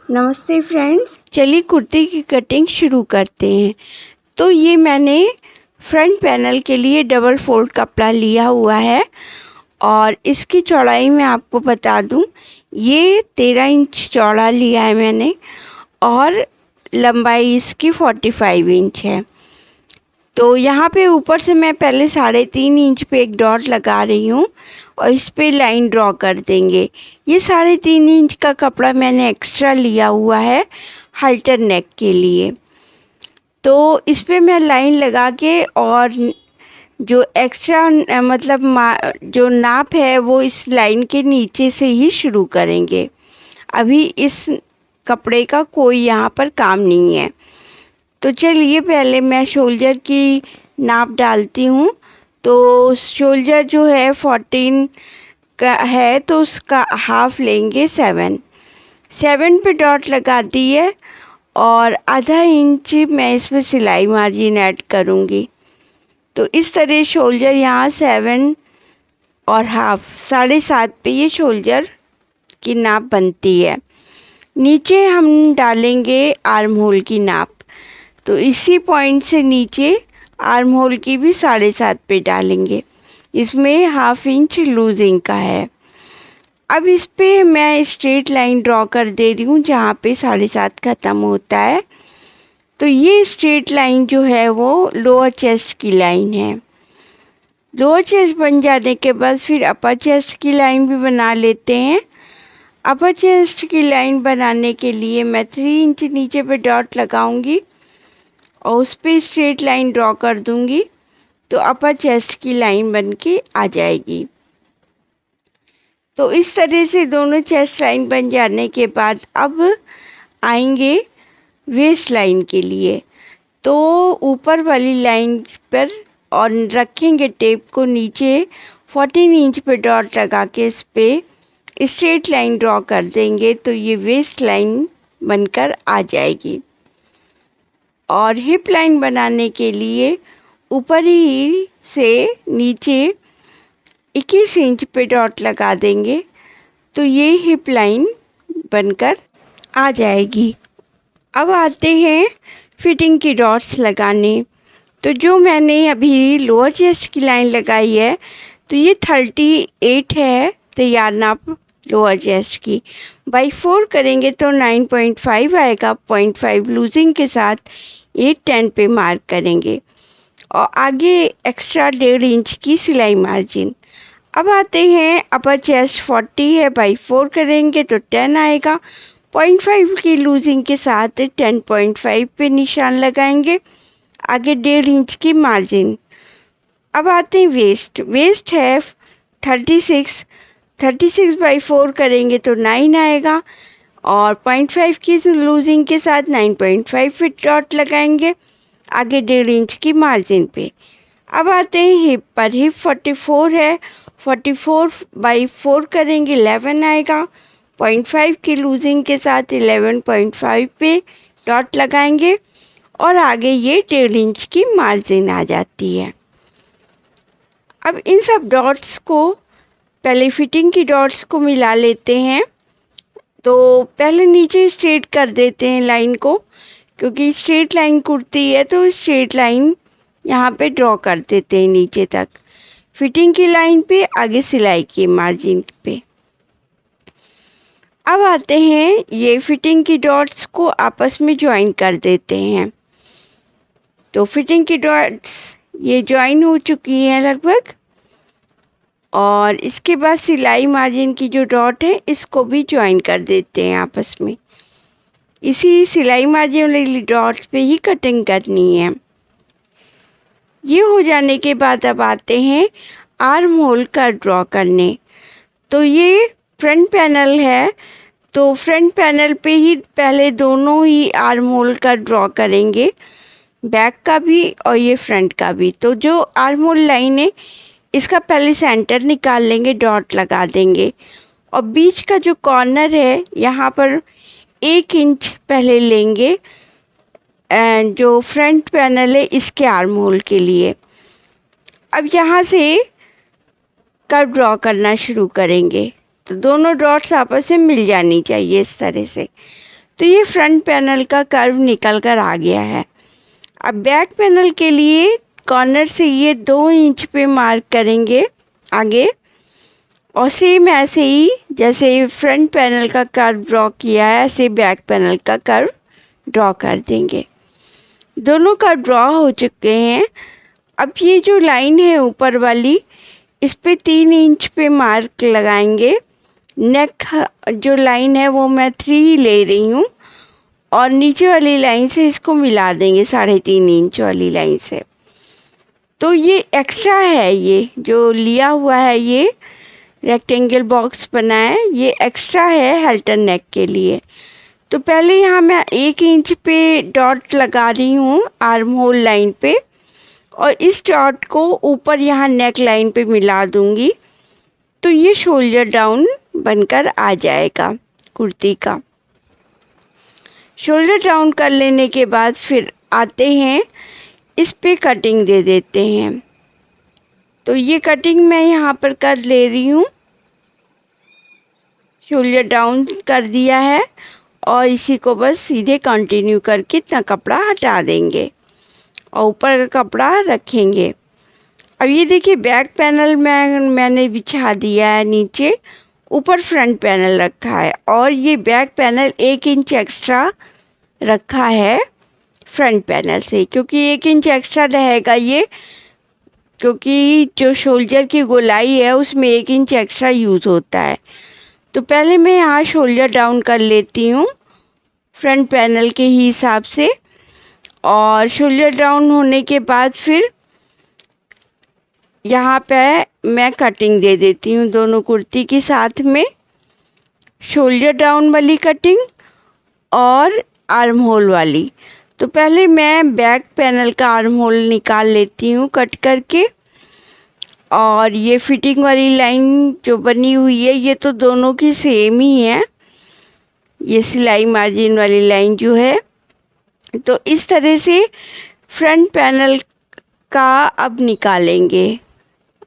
नमस्ते फ्रेंड्स, चलिए कुर्ती की कटिंग शुरू करते हैं। तो ये मैंने फ्रंट पैनल के लिए डबल फोल्ड कपड़ा लिया हुआ है और इसकी चौड़ाई मैं आपको बता दूं, ये 13 इंच चौड़ा लिया है मैंने और लंबाई इसकी 45 इंच है। तो यहाँ पे ऊपर से मैं पहले 3.5 इंच पे एक डॉट लगा रही हूँ और इस पे लाइन ड्रॉ कर देंगे। ये 3.5 इंच का कपड़ा मैंने एक्स्ट्रा लिया हुआ है हाल्टर नेक के लिए। तो इस पे मैं लाइन लगा के और जो एक्स्ट्रा जो नाप है वो इस लाइन के नीचे से ही शुरू करेंगे। अभी इस कपड़े का कोई यहाँ पर काम नहीं है। तो चलिए पहले मैं शोल्डर की नाप डालती हूँ। तो शोल्डर जो है 14 का है तो उसका हाफ लेंगे 7 पे डॉट लगा दिए और आधा इंच मैं इसमें सिलाई मार्जिन ऐड करूँगी। तो इस तरह शोल्डर यहाँ 7 और हाफ 7.5 पे ये शोल्डर की नाप बनती है। नीचे हम डालेंगे आर्म होल की नाप। तो इसी पॉइंट से नीचे आर्म होल की भी 7.5 पे डालेंगे। इसमें हाफ इंच लूजिंग का है। अब इस पे मैं स्ट्रेट लाइन ड्रॉ कर दे रही हूँ जहाँ पे 7.5 ख़त्म होता है। तो ये स्ट्रेट लाइन जो है वो लोअर चेस्ट की लाइन है। लोअर चेस्ट बन जाने के बाद फिर अपर चेस्ट की लाइन भी बना लेते हैं। अपर चेस्ट की लाइन बनाने के लिए मैं 3 इंच नीचे पे डॉट लगाऊंगी और उस पर स्ट्रेट लाइन ड्रॉ कर दूंगी। तो अपर चेस्ट की लाइन बन के आ जाएगी। तो इस तरह से दोनों चेस्ट लाइन बन जाने के बाद अब आएंगे वेस्ट लाइन के लिए। तो ऊपर वाली लाइन पर और रखेंगे टेप को नीचे 14 इंच पे डॉट लगा के इस पे स्ट्रेट लाइन ड्रॉ कर देंगे। तो ये वेस्ट लाइन बनकर आ जाएगी। और हिप लाइन बनाने के लिए ऊपर ही से नीचे 21 इंच पे डॉट लगा देंगे। तो ये हिप लाइन बनकर आ जाएगी। अब आते हैं फिटिंग की डॉट्स लगाने। तो जो मैंने अभी लोअर चेस्ट की लाइन लगाई है तो ये 38 है तैयार नाप लोअर चेस्ट की। बाई 4 करेंगे तो 9.5 आएगा। 0.5 लूजिंग के साथ 8-10 पे मार्क करेंगे और आगे एक्स्ट्रा 1.5 इंच की सिलाई मार्जिन। अब आते हैं अपर चेस्ट 40 है, बाई 4 करेंगे तो 10 आएगा। 0.5 की लूजिंग के साथ 10.5 पे निशान लगाएंगे, आगे 1.5 इंच की मार्जिन। अब आते हैं वेस्ट है 36 बाई 4 करेंगे तो 9 आएगा और 0.5 की लूजिंग के साथ 9.5 फिट डॉट लगाएंगे, आगे 1.5 इंच की मार्जिन पे। अब आते हैं हिप पर। हिप 44 है, 44 बाई 4 करेंगे 11 आएगा। 0.5 की लूजिंग के साथ 11.5 पे डॉट लगाएंगे और आगे ये 1.5 इंच की मार्जिन आ जाती है। अब इन सब डॉट्स को पहले फिटिंग की डॉट्स को मिला लेते हैं। तो पहले नीचे स्ट्रेट कर देते हैं लाइन को, क्योंकि स्ट्रेट लाइन कुर्ती है तो स्ट्रेट लाइन यहाँ पे ड्रॉ कर देते हैं नीचे तक, फिटिंग की लाइन पे, आगे सिलाई की मार्जिन पे। अब आते हैं ये फिटिंग की डॉट्स को आपस में ज्वाइन कर देते हैं। तो फिटिंग की डॉट्स ये ज्वाइन हो चुकी हैं लगभग और इसके बाद सिलाई मार्जिन की जो डॉट है इसको भी ज्वाइन कर देते हैं आपस में। इसी सिलाई मार्जिन वाली डॉट पे ही कटिंग करनी है। ये हो जाने के बाद अब आते हैं आर्म होल का ड्रॉ करने। तो ये फ्रंट पैनल है तो फ्रंट पैनल पे ही पहले दोनों ही आर्म होल का ड्रॉ करेंगे, बैक का भी और ये फ्रंट का भी। तो जो आर्म होल लाइन है इसका पहले सेंटर निकाल लेंगे, डॉट लगा देंगे और बीच का जो कॉर्नर है यहाँ पर 1 इंच पहले लेंगे जो फ्रंट पैनल है इसके आर्म होल के लिए। अब यहाँ से कर्व ड्रॉ करना शुरू करेंगे। तो दोनों डॉट्स आपस में मिल जानी चाहिए इस तरह से। तो ये फ्रंट पैनल का कर्व निकल कर आ गया है। अब बैक पैनल के लिए कॉर्नर से ये 2 इंच पे मार्क करेंगे आगे, और सेम ऐसे ही जैसे फ्रंट पैनल का कर्व ड्रॉ किया है ऐसे बैक पैनल का कर्व ड्रॉ कर देंगे। दोनों कर्व ड्रॉ हो चुके हैं। अब ये जो लाइन है ऊपर वाली, इस पे 3 इंच पे मार्क लगाएंगे। नेक जो लाइन है वो मैं 3 ले रही हूँ, और नीचे वाली लाइन से इसको मिला देंगे 3.5 इंच वाली लाइन से। तो ये एक्स्ट्रा है, ये जो लिया हुआ है ये रेक्टेंगल बॉक्स बना है, ये एक्स्ट्रा है हेल्टर नेक के लिए। तो पहले यहाँ मैं 1 इंच पे डॉट लगा रही हूँ आर्म होल लाइन पे, और इस डॉट को ऊपर यहाँ नेक लाइन पे मिला दूँगी। तो ये शोल्डर डाउन बनकर आ जाएगा कुर्ती का। शोल्डर डाउन कर लेने के बाद फिर आते हैं इस पे कटिंग दे देते हैं। तो ये कटिंग मैं यहाँ पर कर ले रही हूँ। शोल्डर डाउन कर दिया है और इसी को बस सीधे कंटिन्यू करके इतना कपड़ा हटा देंगे और ऊपर का कपड़ा रखेंगे। अब ये देखिए बैक पैनल मैंने बिछा दिया है नीचे, ऊपर फ्रंट पैनल रखा है, और ये बैक पैनल 1 इंच एक्स्ट्रा रखा है फ्रंट पैनल से, क्योंकि 1 इंच एक्स्ट्रा रहेगा ये, क्योंकि जो शोल्डर की गोलाई है उसमें 1 इंच एक्स्ट्रा यूज़ होता है। तो पहले मैं यहाँ शोल्डर डाउन कर लेती हूँ फ्रंट पैनल के ही हिसाब से, और शोल्डर डाउन होने के बाद फिर यहाँ पे मैं कटिंग दे देती हूँ दोनों कुर्ती के साथ में, शोल्डर डाउन वाली कटिंग और आर्म होल वाली। तो पहले मैं बैक पैनल का आर्म होल निकाल लेती हूँ कट करके, और ये फिटिंग वाली लाइन जो बनी हुई है ये तो दोनों की सेम ही है, ये सिलाई मार्जिन वाली लाइन जो है। तो इस तरह से फ्रंट पैनल का अब निकालेंगे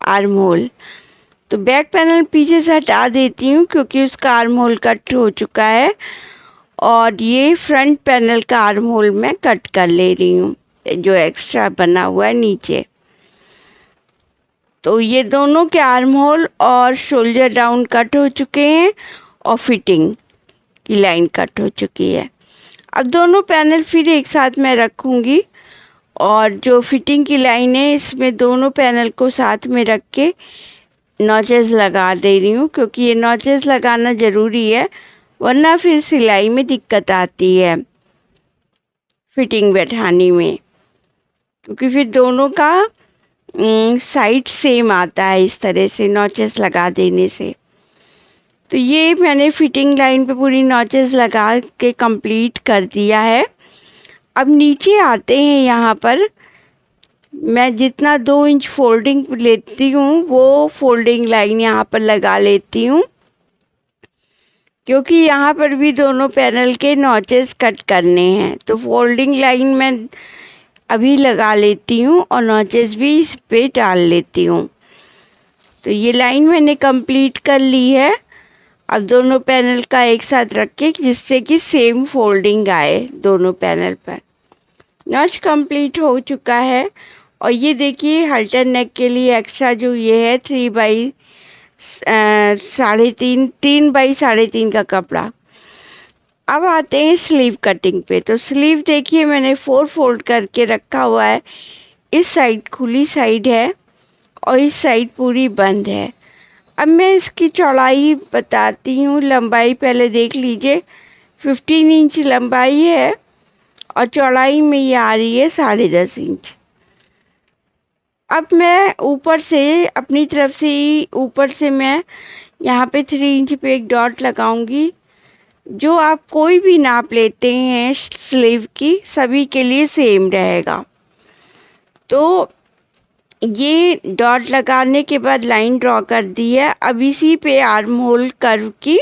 आर्म होल। तो बैक पैनल पीछे से हटा देती हूँ क्योंकि उसका आर्म होल कट हो चुका है, और ये फ्रंट पैनल का आर्म होल मैं कट कर ले रही हूँ जो एक्स्ट्रा बना हुआ है नीचे। तो ये दोनों के आर्म होल और शोल्डर डाउन कट हो चुके हैं और फिटिंग की लाइन कट हो चुकी है। अब दोनों पैनल फिर एक साथ मैं रखूँगी, और जो फिटिंग की लाइन है इसमें दोनों पैनल को साथ में रख के नॉचेस लगा दे रही हूँ, क्योंकि ये नॉचेस लगाना ज़रूरी है, वरना फिर सिलाई में दिक्कत आती है फिटिंग बैठाने में, क्योंकि फिर दोनों का साइड सेम आता है इस तरह से नॉचेस लगा देने से। तो ये मैंने फिटिंग लाइन पे पूरी नॉचेस लगा के कंप्लीट कर दिया है। अब नीचे आते हैं, यहाँ पर मैं जितना 2 इंच फोल्डिंग लेती हूँ वो फोल्डिंग लाइन यहाँ पर लगा लेती हूँ, क्योंकि यहाँ पर भी दोनों पैनल के नॉचेस कट करने हैं। तो फोल्डिंग लाइन मैं अभी लगा लेती हूँ और नॉचेस भी इस पे डाल लेती हूँ। तो ये लाइन मैंने कंप्लीट कर ली है। अब दोनों पैनल का एक साथ रख के जिससे कि सेम फोल्डिंग आए दोनों पैनल पर। नॉच कंप्लीट हो चुका है, और ये देखिए हल्टर नेक के लिए एक्स्ट्रा जो ये है 3 बाई 3 का कपड़ा। अब आते हैं स्लीव कटिंग पे। तो स्लीव देखिए मैंने 4 फोल्ड करके रखा हुआ है। इस साइड खुली साइड है और इस साइड पूरी बंद है। अब मैं इसकी चौड़ाई बताती हूँ। लंबाई पहले देख लीजिए, 15 इंच लंबाई है और चौड़ाई में ये आ रही है 10.5 इंच। अब मैं ऊपर से अपनी तरफ से ऊपर से मैं यहाँ पे 3 इंच पे एक डॉट लगाऊंगी। जो आप कोई भी नाप लेते हैं स्लीव की, सभी के लिए सेम रहेगा। तो ये डॉट लगाने के बाद लाइन ड्रॉ कर दी है। अब इसी पे आर्म होल कर्व की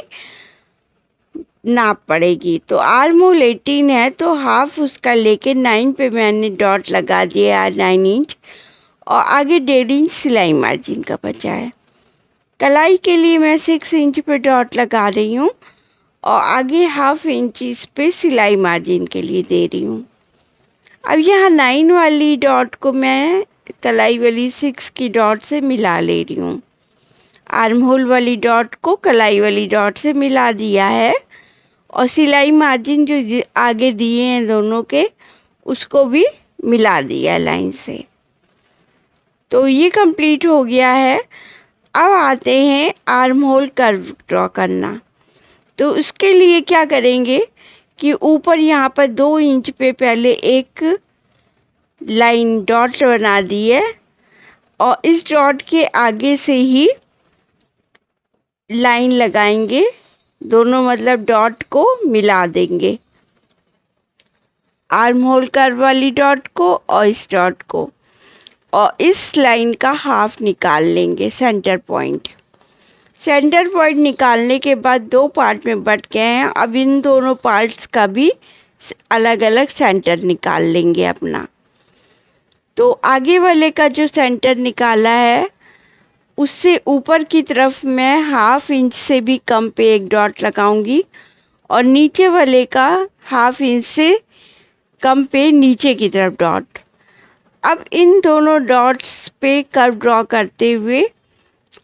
नाप पड़ेगी। तो आर्म होल 18 है, तो हाफ उसका लेके 9 पे मैंने डॉट लगा दिया 9 इंच, और आगे 1.5 इंच सिलाई मार्जिन का बचा है। कलाई के लिए मैं 6 इंच पे डॉट लगा रही हूँ और आगे 1/2 इंच इस पे सिलाई मार्जिन के लिए दे रही हूँ। अब यहाँ 9 वाली डॉट को मैं कलाई वाली 6 की डॉट से मिला ले रही हूँ। आर्म होल वाली डॉट को कलाई वाली डॉट से मिला दिया है और सिलाई मार्जिन जो आगे दिए हैं दोनों के उसको भी मिला दिया लाइन से। तो ये कंप्लीट हो गया है। अब आते हैं आर्म होल कर्व ड्रॉ करना। तो उसके लिए क्या करेंगे कि ऊपर यहाँ पर 2 इंच पे पहले एक लाइन डॉट बना दी है और इस डॉट के आगे से ही लाइन लगाएंगे, दोनों मतलब डॉट को मिला देंगे, आर्म होल कर्व वाली डॉट को और इस डॉट को, और इस लाइन का हाफ निकाल लेंगे सेंटर पॉइंट। सेंटर पॉइंट निकालने के बाद 2 पार्ट में बट गए हैं। अब इन दोनों पार्ट्स का भी अलग अलग सेंटर निकाल लेंगे अपना। तो आगे वाले का जो सेंटर निकाला है उससे ऊपर की तरफ मैं 1/2 इंच से भी कम पे एक डॉट लगाऊंगी और नीचे वाले का 1/2 इंच से कम पे नीचे की तरफ डॉट। अब इन दोनों डॉट्स पे कर्व ड्रॉ करते हुए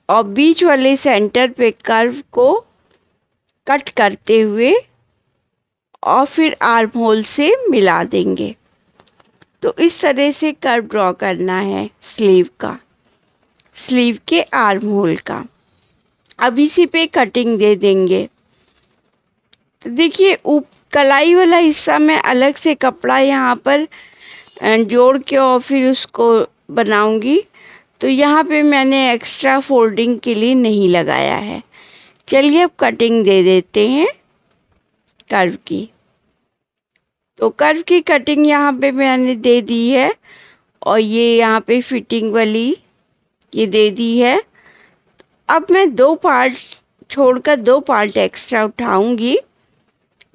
और बीच वाले सेंटर पे कर्व को कट करते हुए और फिर आर्म होल से मिला देंगे। तो इस तरह से कर्व ड्रॉ करना है स्लीव का, स्लीव के आर्म होल का। अब इसी पे कटिंग दे देंगे। तो देखिए कलाई वाला हिस्सा मैं अलग से कपड़ा यहाँ पर जोड़ के और फिर उसको बनाऊंगी। तो यहाँ पे मैंने एक्स्ट्रा फोल्डिंग के लिए नहीं लगाया है। चलिए अब कटिंग दे देते हैं कर्व की। तो कर्व की कटिंग यहाँ पे मैंने दे दी है और ये यहाँ पे फिटिंग वाली ये दे दी है। अब मैं 2 पार्ट छोड़कर 2 पार्ट एक्स्ट्रा उठाऊंगी।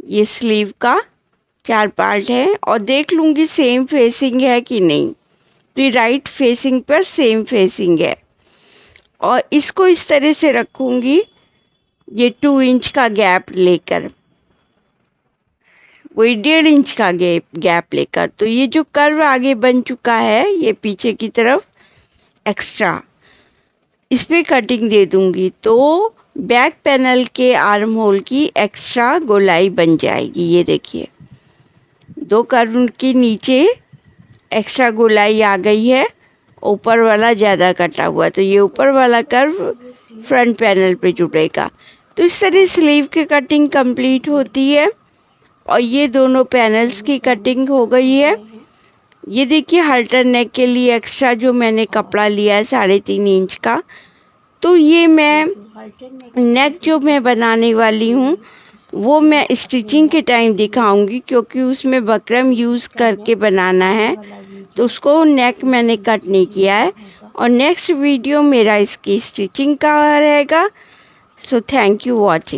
ये स्लीव का 4 पार्ट है और देख लूँगी सेम फेसिंग है कि नहीं। तो ये राइट फेसिंग पर सेम फेसिंग है और इसको इस तरह से रखूँगी, ये 2 इंच का गैप लेकर, वही 1.5 इंच का गैप लेकर। तो ये जो कर्व आगे बन चुका है ये पीछे की तरफ एक्स्ट्रा, इस पर कटिंग दे दूंगी तो बैक पैनल के आर्म होल की एक्स्ट्रा गोलाई बन जाएगी। ये देखिए 2 कर्व के नीचे एक्स्ट्रा गोलाई आ गई है, ऊपर वाला ज़्यादा कटा हुआ, तो ये ऊपर वाला कर्व फ्रंट पैनल पे जुड़ेगा। तो इस तरह स्लीव की कटिंग कंप्लीट होती है और ये दोनों पैनल्स की कटिंग हो गई है। ये देखिए हल्टर नेक के लिए एक्स्ट्रा जो मैंने कपड़ा लिया है 3.5 इंच का, तो ये मैं नेक जो मैं बनाने वाली हूँ वो मैं स्टिचिंग के टाइम दिखाऊंगी, क्योंकि उसमें बकरम यूज़ करके बनाना है तो उसको नेक मैंने कट नहीं किया है। और नेक्स्ट वीडियो मेरा इसकी स्टिचिंग का रहेगा। So thank you watching.